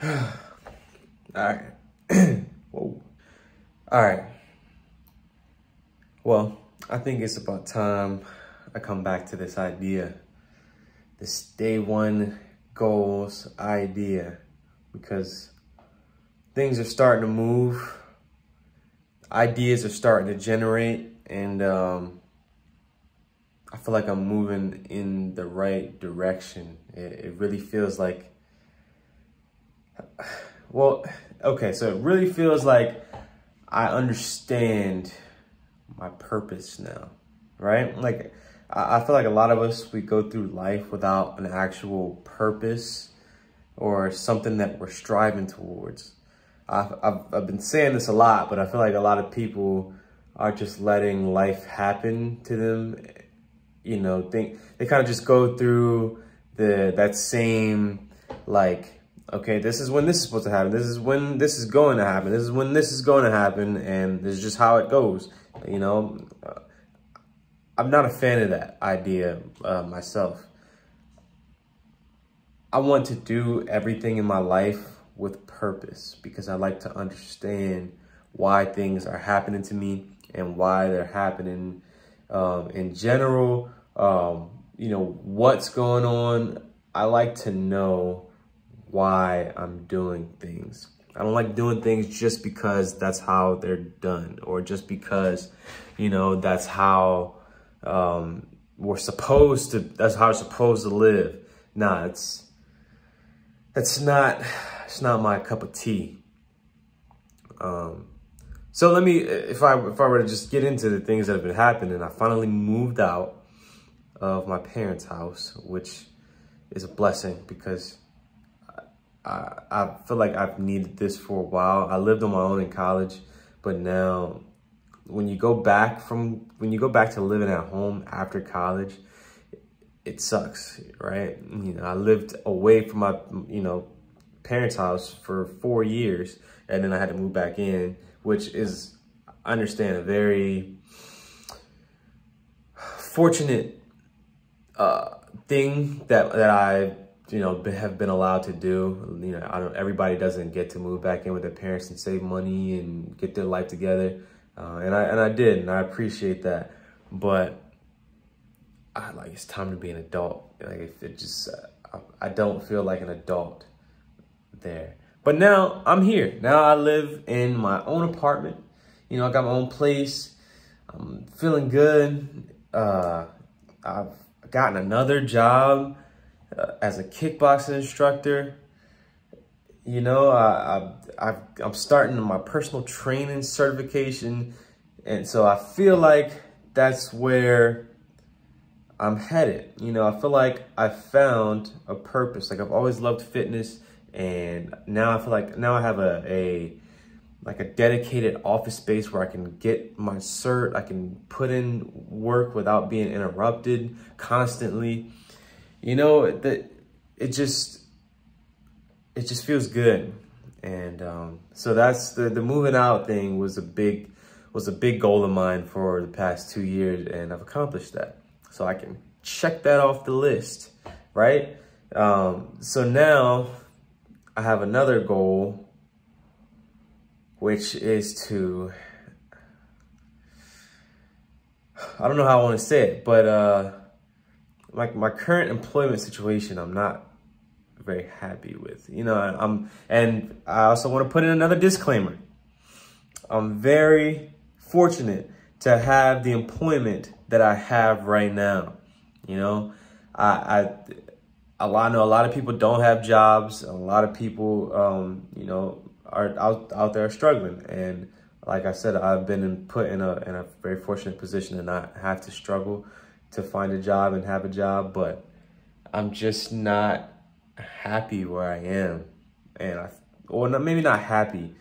All right. Whoa. All right. Well, I think it's about time I come back to this idea, this day one goals idea, because things are starting to move, ideas are starting to generate, and I feel like I'm moving in the right direction. It really feels like, well, okay, so it really feels like I understand my purpose now, right? Like, I feel like a lot of us, we go through life without an actual purpose or something that we're striving towards. I've been saying this a lot, but I feel like a lot of people are just letting life happen to them. You know, they kind of just go through that same, like, okay, this is when this is supposed to happen. This is when this is going to happen. This is when this is going to happen. And this is just how it goes. You know, I'm not a fan of that idea myself. I want to do everything in my life with purpose because I like to understand why things are happening to me and why they're happening in general. You know, what's going on. I like to know why I'm doing things. I don't like doing things just because that's how they're done, or just because, you know, that's how we're supposed to, that's how we're supposed to live. Nah, it's not my cup of tea. So let me, if I were to just get into the things that have been happening, I finally moved out of my parents' house, which is a blessing because I feel like I've needed this for a while. I lived on my own in college, but now when you go back to living at home after college, it sucks, right? You know, I lived away from my, you know, parents' house for 4 years, and then I had to move back in, which is, I understand, a very fortunate thing that I, you know, have been allowed to do. You know, everybody doesn't get to move back in with their parents and save money and get their life together. And I did, and I appreciate that. But it's time to be an adult. Like, if it just, I don't feel like an adult there. But now I'm here. Now I live in my own apartment. You know, I got my own place. I'm feeling good. I've gotten another job as a kickboxing instructor. You know, I'm starting my personal training certification. And so I feel like that's where I'm headed. You know, I feel like I found a purpose. Like, I've always loved fitness. And now I feel like now I have a dedicated office space where I can get my cert. I can put in work without being interrupted constantly. You know, it just feels good. And so that's the moving out thing was a big goal of mine for the past 2 years, and I've accomplished that. So I can check that off the list, right? So now I have another goal, which is to, I don't know how I want to say it, but my current employment situation, I'm not very happy with. You know, and I also want to put in another disclaimer. I'm very fortunate to have the employment that I have right now. You know, I know a lot of people don't have jobs. A lot of people, you know, are out there struggling. And like I said, I've been put in a very fortunate position to not have to struggle to find a job and have a job. But I'm just not happy where I am. And maybe not happy,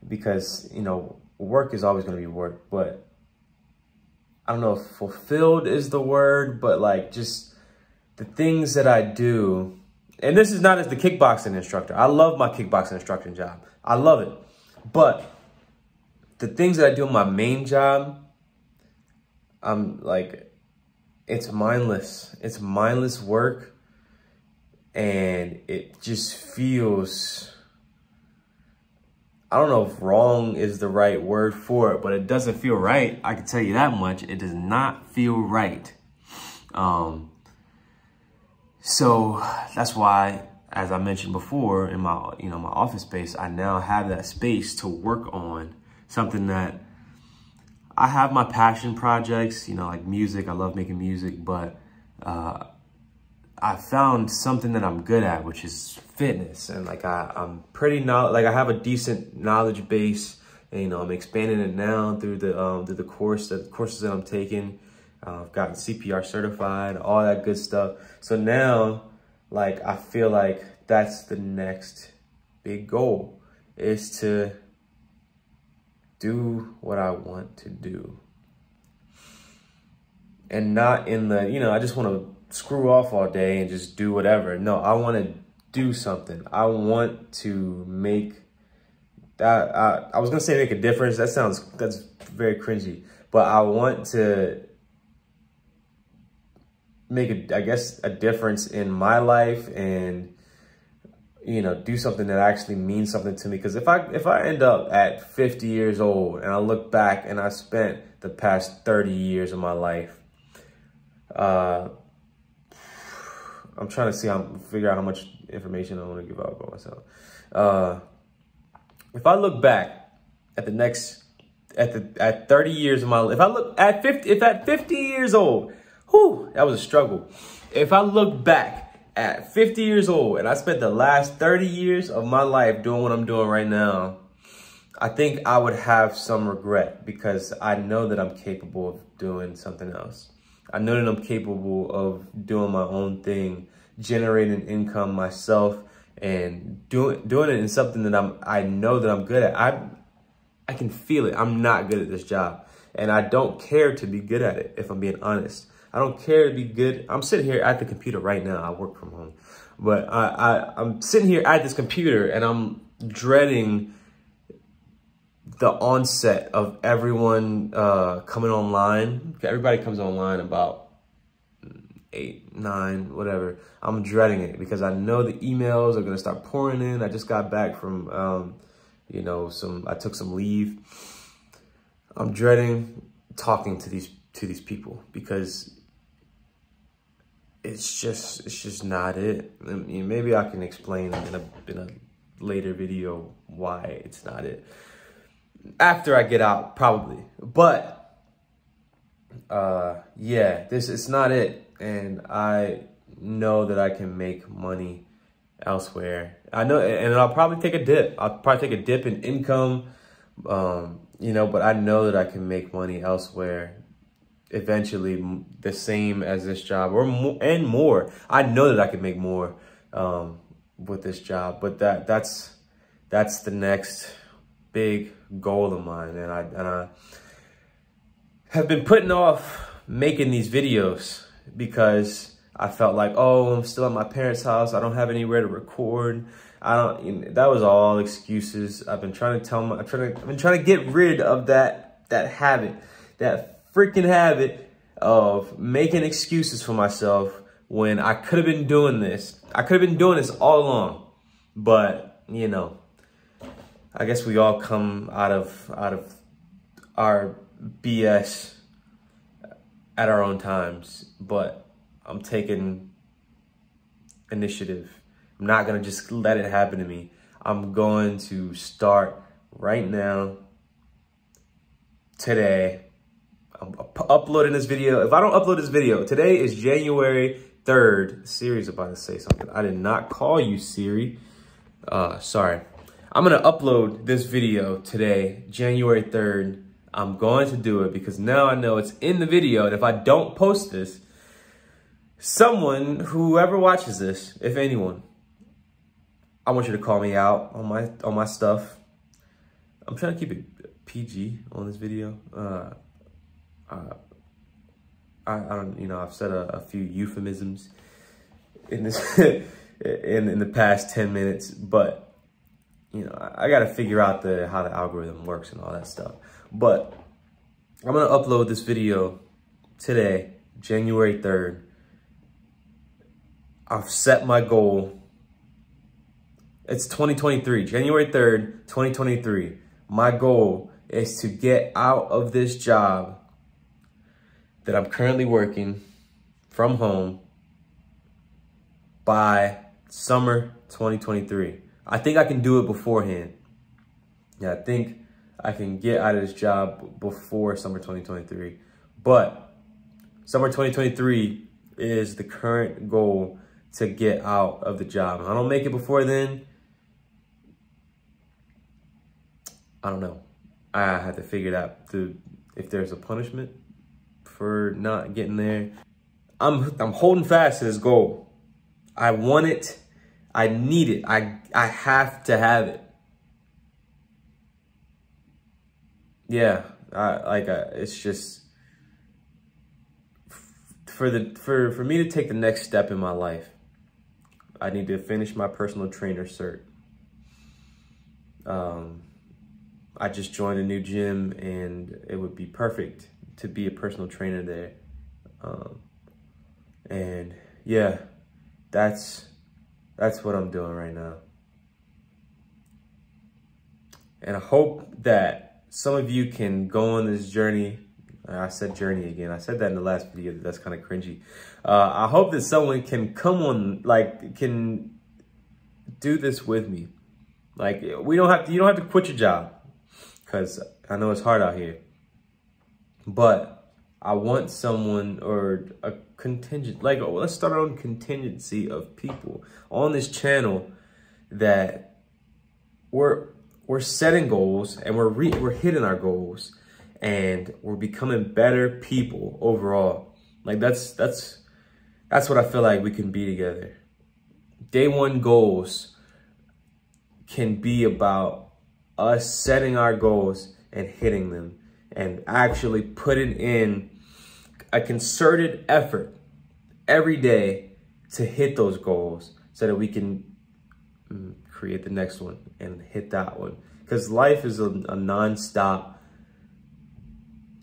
because, you know, work is always going to be work. But I don't know if fulfilled is the word, but like just the things that I do. And this is not as the kickboxing instructor. I love my kickboxing instructing job. I love it. But the things that I do in my main job, I'm like, it's mindless. It's mindless work. And it just feels I don't know if wrong is the right word for it, but it doesn't feel right. I can tell you that much. It does not feel right. So that's why, as I mentioned before, in my, my office space, I now have that space to work on something that I have my passion projects, like music. I love making music, but I found something that I'm good at, which is fitness. And like I'm pretty I have a decent knowledge base, and I'm expanding it now through the courses that I'm taking. I've gotten CPR certified, all that good stuff. So now, like, I feel like that's the next big goal, is to do what I want to do. And not in the, I just want to screw off all day and just do whatever. No, I want to do something. I want to make that, I was going to say make a difference. That's very cringy, but I want to make a difference in my life, and, do something that actually means something to me. Because if I end up at 50 years old and I look back and I spent the past 30 years of my life, I'm trying to figure out how much information I want to give out about myself. If I look back at at 30 years of my life, if I look at 50 years old, whew, that was a struggle. If I look back at 50 years old and I spent the last 30 years of my life doing what I'm doing right now, I think I would have some regret, because I know that I'm capable of doing something else. I know that I'm capable of doing my own thing, generating income myself, and doing it in something that I know that I'm good at. I can feel it. I'm not good at this job, and I don't care to be good at it, if I'm being honest. I don't care to be good. I'm sitting here at the computer right now. I work from home, but I'm sitting here at this computer and I'm dreading the onset of everyone coming online. Everybody comes online about 8, 9, whatever. I'm dreading it because I know the emails are gonna start pouring in. I just got back from, I took some leave. I'm dreading talking to these people, because it's just not it. I mean, maybe I can explain in a later video why it's not it, after I get out, probably. But yeah, it's not it, and I know that I can make money elsewhere. I know, and I'll probably take a dip. I'll probably take a dip in income, but I know that I can make money elsewhere eventually, the same as this job, or more and more. I know that I can make more with this job, but that's the next big goal of mine. And I have been putting off making these videos because I felt like, oh, I'm still at my parents' house. I don't have anywhere to record. That was all excuses. I've been trying to get rid of that habit, that freaking habit of making excuses for myself, when I could have been doing this. I could have been doing this all along. But, I guess we all come out of our BS at our own times. But I'm taking initiative. I'm not going to just let it happen to me. I'm going to start right now, today. I'm uploading this video. If I don't upload this video, today is January 3rd. Siri's about to say something. I did not call you, Siri. Sorry. I'm going to upload this video today, January 3rd. I'm going to do it because now I know it's in the video. And if I don't post this, whoever watches this, if anyone, I want you to call me out on my stuff. I'm trying to keep it PG on this video. I don't, I've said a few euphemisms in this in the past 10 minutes, but I got to figure out how the algorithm works and all that stuff. But I'm gonna upload this video today, January 3rd. I've set my goal It's 2023, January 3rd, 2023. My goal is to get out of this job that I'm currently working from home by summer 2023. I think I can do it beforehand. Yeah, I think I can get out of this job before summer 2023. But summer 2023 is the current goal to get out of the job. If I don't make it before then, I don't know. I have to figure it out if there's a punishment for not getting there. I'm holding fast to this goal. I want it. I need it. I have to have it. Yeah, it's just for me to take the next step in my life. I need to finish my personal trainer cert. I just joined a new gym, and it would be perfect to be a personal trainer there. And yeah, that's what I'm doing right now. And I hope that some of you can go on this journey. I said journey again. I said that in the last video. That's kind of cringy. I hope that someone can come on, can do this with me. You don't have to quit your job, because I know it's hard out here. But I want someone, or a contingent, let's start our own contingency of people on this channel that we're setting goals, and we're hitting our goals, and we're becoming better people overall. That's what I feel like we can be together. Day one goals can be about us setting our goals and hitting them, and actually putting in a concerted effort every day to hit those goals, so that we can create the next one and hit that one. Because life is a non-stop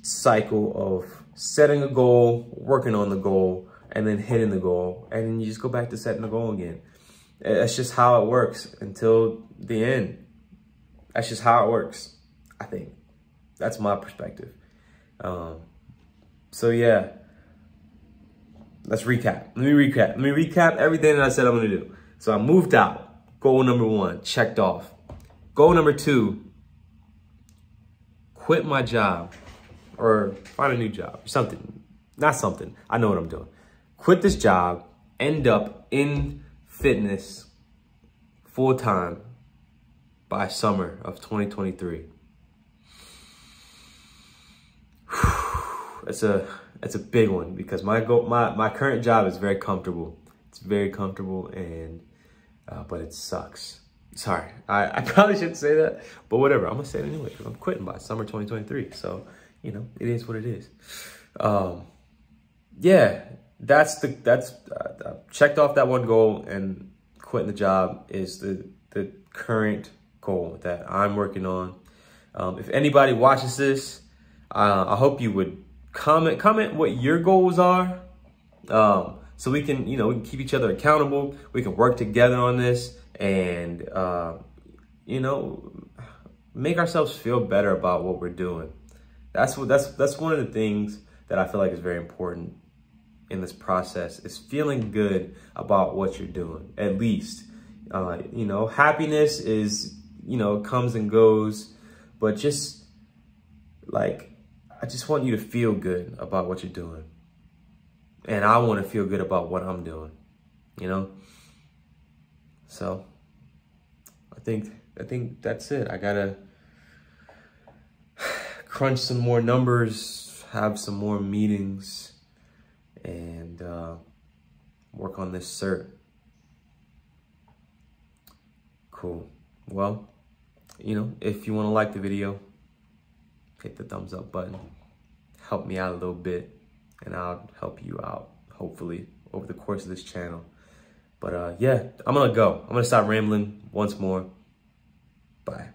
cycle of setting a goal, working on the goal, and then hitting the goal, and then you just go back to setting the goal again. That's just how it works until the end. That's just how it works, I think. That's my perspective. So yeah, let's recap. Let me recap everything that I said I'm gonna do. So I moved out. Goal number 1, checked off. Goal number 2, quit my job, or find a new job, something. Not something, I know what I'm doing. Quit this job, end up in fitness full time by summer of 2023. That's a big one, because my current job is very comfortable. It's very comfortable, and but it sucks. Sorry, I probably shouldn't say that, but whatever. I'm gonna say it anyway, because I'm quitting by summer 2023. So, it is what it is. Yeah, that's checked off that one goal, and quitting the job is the current goal that I'm working on. If anybody watches this, I hope you would comment what your goals are, so we can we can keep each other accountable. We can work together on this, and make ourselves feel better about what we're doing. That's one of the things that I feel like is very important in this process, is feeling good about what you're doing. At least happiness is comes and goes, but just I just want you to feel good about what you're doing. And I want to feel good about what I'm doing, So I think that's it. I gotta crunch some more numbers, have some more meetings, and work on this cert. Cool. Well, if you want to like the video, hit the thumbs up button. Help me out a little bit, and I'll help you out, hopefully, over the course of this channel. But yeah, I'm gonna go. I'm gonna stop rambling once more. Bye.